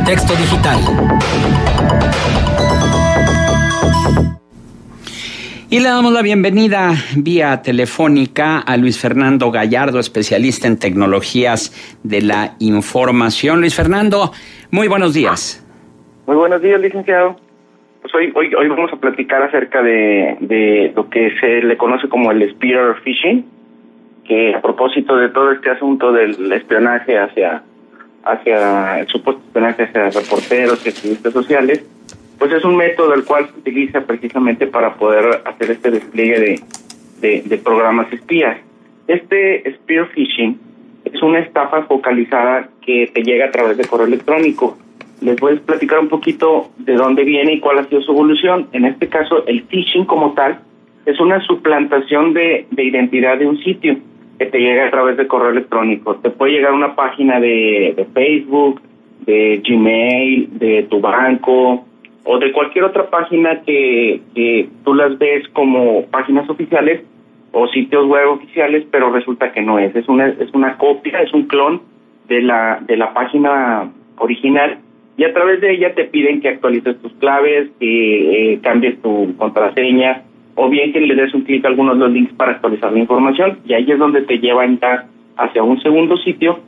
Contexto Digital. Y le damos la bienvenida vía telefónica a Luis Fernando Gallardo, especialista en tecnologías de la información. Luis Fernando, muy buenos días. Muy buenos días, licenciado. Pues hoy vamos a platicar acerca de lo que se le conoce como el spear phishing, que a propósito de todo este asunto del espionaje hacia el supuesto espionaje hacia reporteros y activistas sociales, pues es un método el cual se utiliza precisamente para poder hacer este despliegue de programas espías. Este spear phishing es una estafa focalizada que te llega a través de correo electrónico. Les voy a platicar un poquito de dónde viene y cuál ha sido su evolución. En este caso, el phishing como tal es una suplantación de identidad de un sitio que te llega a través de correo electrónico. Te puede llegar una página de Facebook, de Gmail, de tu banco o de cualquier otra página que tú las ves como páginas oficiales o sitios web oficiales, pero resulta que no es. Es una copia, es un clon de la página original, y a través de ella te piden que actualices tus claves, que cambies tu contraseña, o bien que le des un clic a algunos de los links para actualizar la información, y ahí es donde te llevan ya hacia un segundo sitio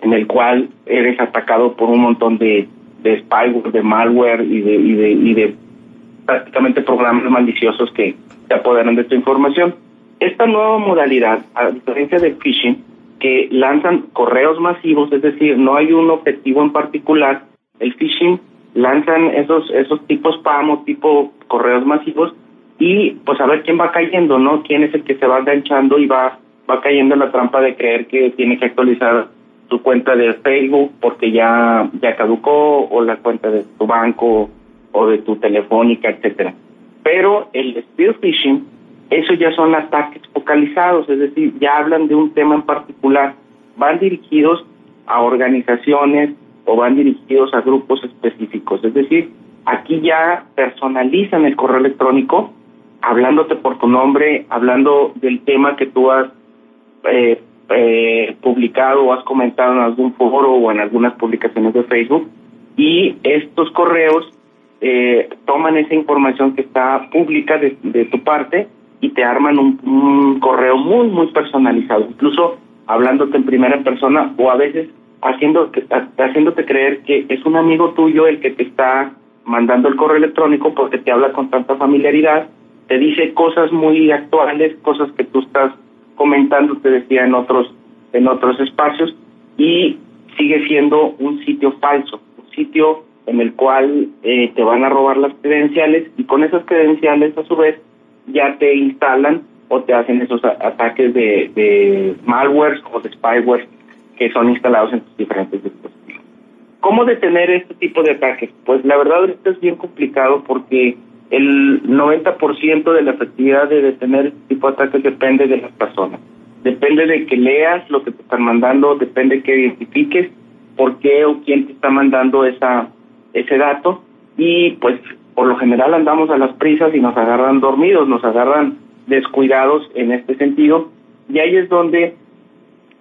en el cual eres atacado por un montón de spyware, de malware y de prácticamente programas maliciosos que te apoderan de tu información. Esta nueva modalidad, a diferencia de phishing, que lanzan correos masivos, es decir, no hay un objetivo en particular, el phishing lanzan esos tipos spam o tipo correos masivos, y pues a ver quién va cayendo, ¿no? Quién es el que se va enganchando y va cayendo en la trampa de creer que tiene que actualizar tu cuenta de Facebook porque ya caducó, o la cuenta de tu banco o de tu telefónica, etcétera. Pero el spear phishing, eso ya son ataques focalizados, es decir, ya hablan de un tema en particular, van dirigidos a organizaciones o van dirigidos a grupos específicos, es decir, aquí ya personalizan el correo electrónico, hablándote por tu nombre, hablando del tema que tú has publicado o has comentado en algún foro o en algunas publicaciones de Facebook, y estos correos toman esa información que está pública de tu parte y te arman un correo muy, muy personalizado, incluso hablándote en primera persona, o a veces haciéndote creer que es un amigo tuyo el que te está mandando el correo electrónico porque te habla con tanta familiaridad, te dice cosas muy actuales, cosas que tú estás comentando, te decía en otros espacios, y sigue siendo un sitio falso, un sitio en el cual te van a robar las credenciales, y con esas credenciales a su vez ya te instalan o te hacen esos ataques de malware o de spyware que son instalados en tus diferentes dispositivos. ¿Cómo detener este tipo de ataques? Pues la verdad ahorita es bien complicado, porque el 90% de la efectividad de detener este tipo de ataques depende de las personas. Depende de que leas lo que te están mandando, depende que identifiques por qué o quién te está mandando ese dato, y pues por lo general andamos a las prisas y nos agarran dormidos, nos agarran descuidados en este sentido, y ahí es donde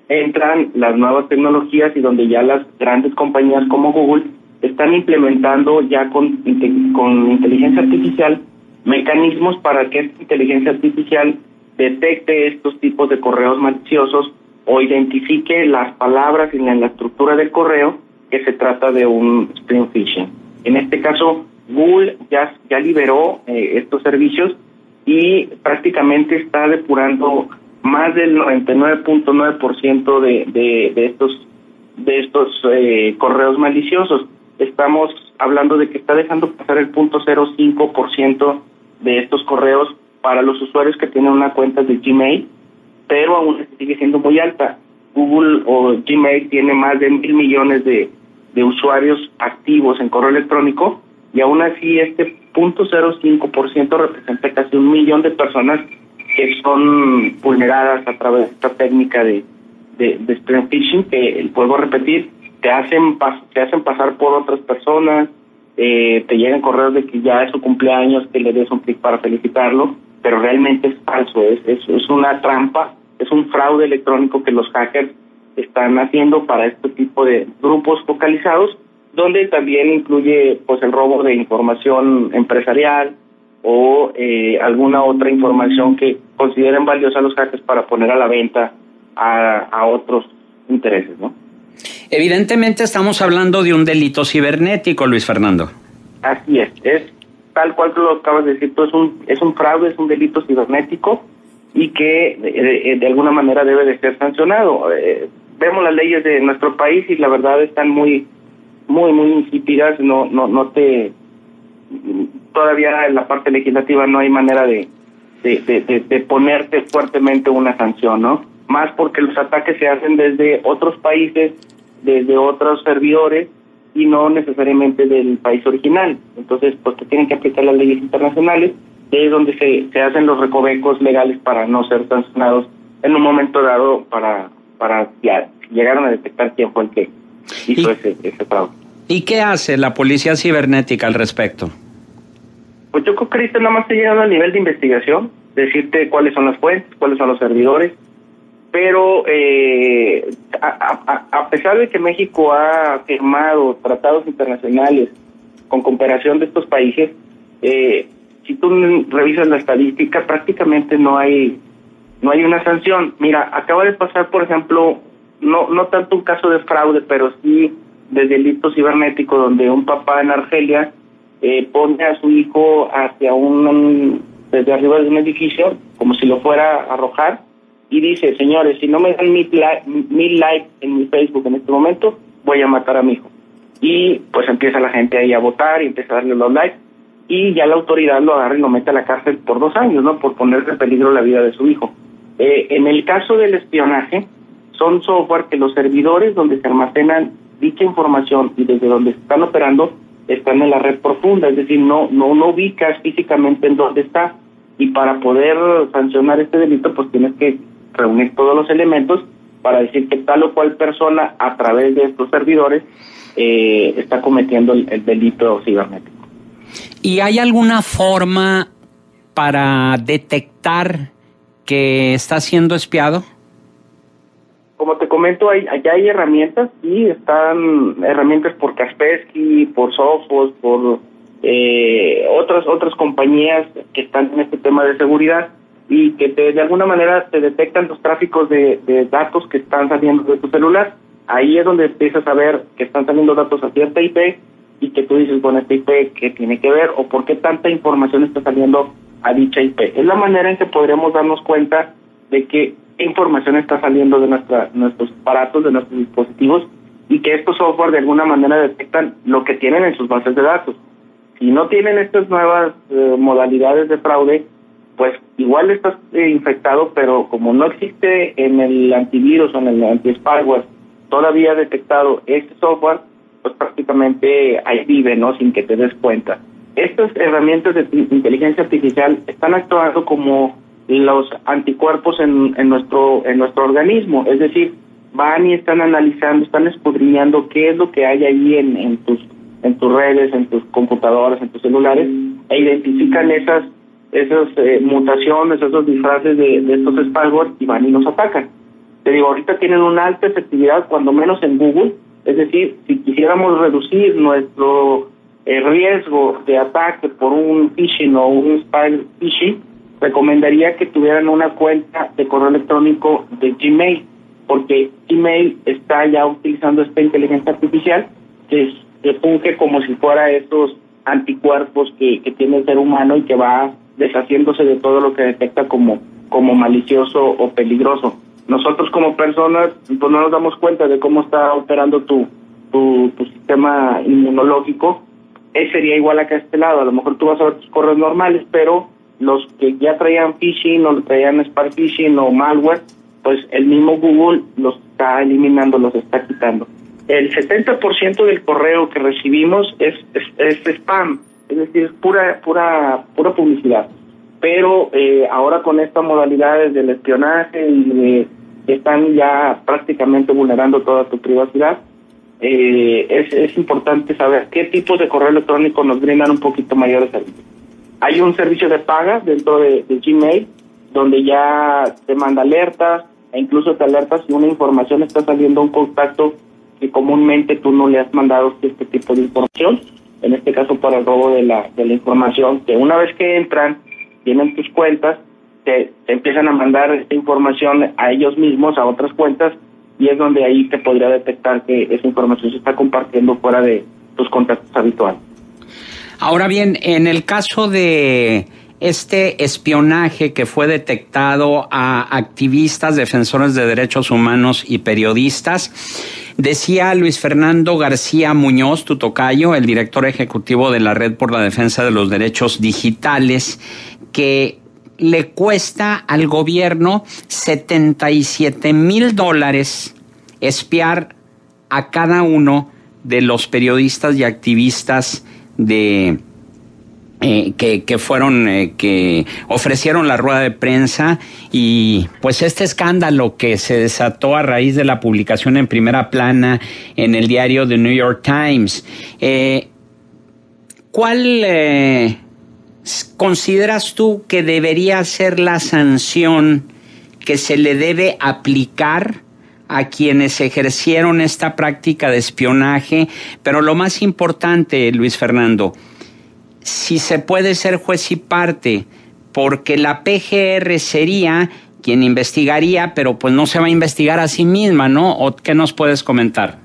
entran las nuevas tecnologías y donde ya las grandes compañías como Google están implementando ya con inteligencia artificial mecanismos para que esta inteligencia artificial detecte estos tipos de correos maliciosos o identifique las palabras en la estructura del correo que se trata de un spear phishing. En este caso, Google ya liberó estos servicios y prácticamente está depurando más del 99.9% de estos correos maliciosos. Estamos hablando de que está dejando pasar el 0.05% de estos correos para los usuarios que tienen una cuenta de Gmail, pero aún sigue siendo muy alta. Google o Gmail tiene más de 1,000 millones de usuarios activos en correo electrónico, y aún así este 0.05% representa casi 1 millón de personas que son vulneradas a través de esta técnica de spear phishing, que, vuelvo a repetir, te hacen pasar por otras personas, te llegan correos de que ya es su cumpleaños, que le des un clic para felicitarlo, pero realmente es falso, es una trampa, es un fraude electrónico que los hackers están haciendo para este tipo de grupos focalizados, donde también incluye pues el robo de información empresarial o alguna otra información que consideren valiosa los hackers para poner a la venta a otros intereses, ¿no? Evidentemente estamos hablando de un delito cibernético, Luis Fernando. Así es tal cual tú lo acabas de decir, es un fraude, es un delito cibernético y que de alguna manera debe de ser sancionado. Vemos las leyes de nuestro país y la verdad están muy insípidas, todavía en la parte legislativa no hay manera de ponerte fuertemente una sanción, ¿no? Más porque los ataques se hacen desde otros países, desde otros servidores y no necesariamente del país original. Entonces, pues te tienen que aplicar las leyes internacionales, es donde se hacen los recovecos legales para no ser sancionados en un momento dado para ya llegaron a detectar quién fue el que hizo ese fraude. ¿Y qué hace la policía cibernética al respecto? Pues yo creo que ahorita nada más está llegando al nivel de investigación, decirte cuáles son las fuentes, cuáles son los servidores, pero a pesar de que México ha firmado tratados internacionales con cooperación de estos países, si tú revisas la estadística, prácticamente no hay una sanción. Mira, acaba de pasar, por ejemplo, no tanto un caso de fraude, pero sí de delito cibernético, donde un papá en Argelia pone a su hijo desde arriba de un edificio, como si lo fuera a arrojar, y dice, señores, si no me dan 1000 likes en mi Facebook en este momento, voy a matar a mi hijo. Y pues empieza la gente ahí a votar y empieza a darle los likes, y ya la autoridad lo agarra y lo mete a la cárcel por 2 años, ¿no? Por poner en peligro la vida de su hijo. En el caso del espionaje, son software que los servidores donde se almacenan dicha información y desde donde están operando están en la red profunda, es decir, no ubicas físicamente en dónde está, y para poder sancionar este delito pues tienes que reunir todos los elementos para decir que tal o cual persona a través de estos servidores está cometiendo el delito cibernético. ¿Y hay alguna forma para detectar que está siendo espiado? Como te comento, allá hay herramientas, sí, están herramientas por Kaspersky, por Sophos, por otras compañías que están en este tema de seguridad y que de alguna manera te detectan los tráficos de datos que están saliendo de tu celular. Ahí es donde empiezas a ver que están saliendo datos a cierta IP y que tú dices, bueno, esta IP, ¿qué tiene que ver? ¿O por qué tanta información está saliendo a dicha IP? Es la manera en que podríamos darnos cuenta de qué información está saliendo de nuestros aparatos, de nuestros dispositivos, y que estos software de alguna manera detectan lo que tienen en sus bases de datos. Si no tienen estas nuevas modalidades de fraude, pues igual estás infectado, pero como no existe en el antivirus o en el anti-spyware todavía detectado este software, pues prácticamente ahí vive, ¿no? Sin que te des cuenta. Estas herramientas de inteligencia artificial están actuando como los anticuerpos en nuestro organismo, es decir, van y están analizando, están escudriñando qué es lo que hay ahí en tus redes, en tus computadoras, en tus celulares, e identifican esas mutaciones, esos disfraces de estos spyware y van y nos atacan. Te digo, ahorita tienen una alta efectividad, cuando menos en Google, es decir, si quisiéramos reducir nuestro riesgo de ataque por un phishing o un spam phishing, recomendaría que tuvieran una cuenta de correo electrónico de Gmail, porque Gmail está ya utilizando esta inteligencia artificial que funge como si fuera estos anticuerpos que tiene el ser humano y que va deshaciéndose de todo lo que detecta como malicioso o peligroso. Nosotros como personas pues no nos damos cuenta de cómo está operando tu sistema inmunológico. Sería igual acá a este lado, a lo mejor tú vas a ver tus correos normales, pero los que ya traían phishing o traían spam phishing o malware, pues el mismo Google los está eliminando, los está quitando. El 70% del correo que recibimos es spam, es decir, pura publicidad. Pero ahora con estas modalidades del espionaje y están ya prácticamente vulnerando toda tu privacidad, es importante saber qué tipos de correo electrónico nos brindan un poquito mayores servicios. Hay un servicio de paga dentro de Gmail donde ya te manda alertas e incluso te alerta si una información está saliendo a un contacto porque comúnmente tú no le has mandado este tipo de información, en este caso para el robo de la información, que una vez que entran, tienen tus cuentas, te empiezan a mandar esta información a ellos mismos, a otras cuentas, y es donde ahí te podría detectar que esa información se está compartiendo fuera de tus contactos habituales. Ahora bien, en el caso de este espionaje que fue detectado a activistas, defensores de derechos humanos y periodistas, decía Luis Fernando García Muñoz, tu tocayo, el director ejecutivo de la Red por la Defensa de los Derechos Digitales, que le cuesta al gobierno $77,000 espiar a cada uno de los periodistas y activistas que ofrecieron la rueda de prensa, y pues este escándalo que se desató a raíz de la publicación en primera plana en el diario The New York Times. ¿Cuál consideras tú que debería ser la sanción que se le debe aplicar a quienes ejercieron esta práctica de espionaje? Pero lo más importante, Luis Fernando, si se puede ser juez y parte, porque la PGR sería quien investigaría, pero pues no se va a investigar a sí misma, ¿no? ¿O qué nos puedes comentar?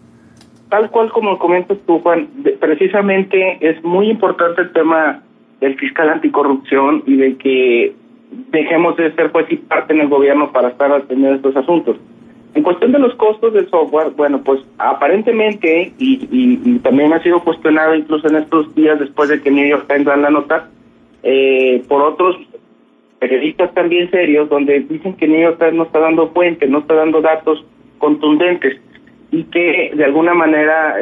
Tal cual como comentas tú, Juan, precisamente es muy importante el tema del fiscal anticorrupción y de que dejemos de ser juez y parte en el gobierno para estar atendiendo estos asuntos. En cuestión de los costos del software, bueno, pues aparentemente, y también ha sido cuestionado incluso en estos días después de que New York Times da la nota, por otros periodistas también serios, donde dicen que New York Times no está dando fuentes, no está dando datos contundentes, y que de alguna manera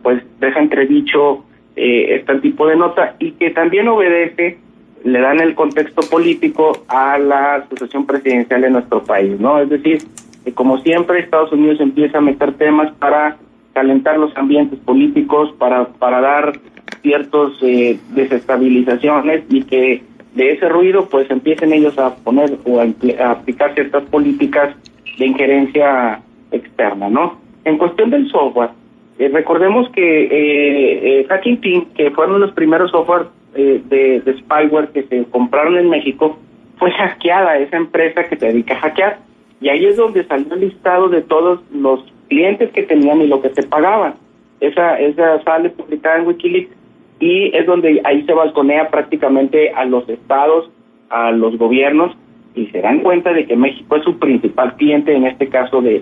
pues deja entredicho este tipo de nota, y que también obedece, le dan el contexto político a la sucesión presidencial de nuestro país, ¿no? Es decir, que como siempre Estados Unidos empieza a meter temas para calentar los ambientes políticos, para dar ciertos desestabilizaciones, y que de ese ruido pues empiecen ellos a poner o a aplicar ciertas políticas de injerencia externa, ¿no? En cuestión del software, recordemos que Hacking Team, que fueron los primeros software de spyware que se compraron en México, fue hackeada esa empresa que se dedica a hackear. Y ahí es donde salió el listado de todos los clientes que tenían y lo que se pagaban. Esa sale publicada en Wikileaks, y es donde ahí se balconea prácticamente a los estados, a los gobiernos, y se dan cuenta de que México es su principal cliente, en este caso de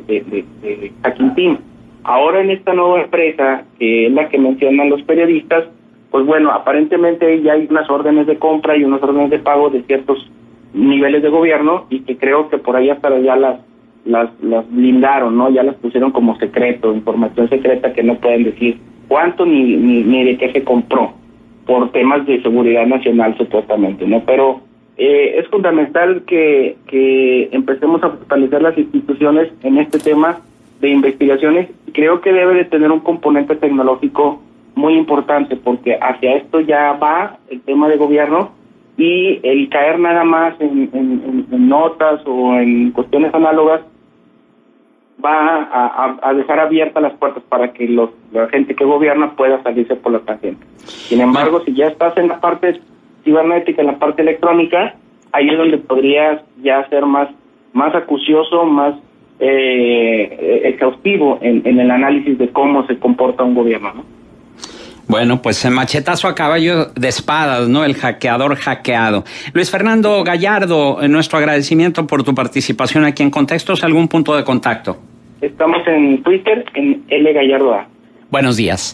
Hacking Team. Ahora en esta nueva empresa, que es la que mencionan los periodistas, pues bueno, aparentemente ya hay unas órdenes de compra y unas órdenes de pago de ciertos niveles de gobierno, y que creo que por ahí hasta ya las blindaron, ¿no? Ya las pusieron como secreto, información secreta, que no pueden decir cuánto ni de qué se compró, por temas de seguridad nacional supuestamente, ¿no? Pero es fundamental que empecemos a fortalecer las instituciones en este tema de investigaciones. Creo que debe de tener un componente tecnológico muy importante, porque hacia esto ya va el tema de gobierno, y el caer nada más en notas o en cuestiones análogas va a dejar abiertas las puertas para que la gente que gobierna pueda salirse por la tangente. Sin embargo, si ya estás en la parte cibernética, en la parte electrónica, ahí es donde podrías ya ser más acucioso, más exhaustivo en el análisis de cómo se comporta un gobierno, ¿no? Bueno, pues el machetazo a caballo de espadas, ¿no? El hackeador hackeado. Luis Fernando Gallardo, nuestro agradecimiento por tu participación aquí en Contextos. ¿Algún punto de contacto? Estamos en Twitter, en L Gallardo A. Buenos días.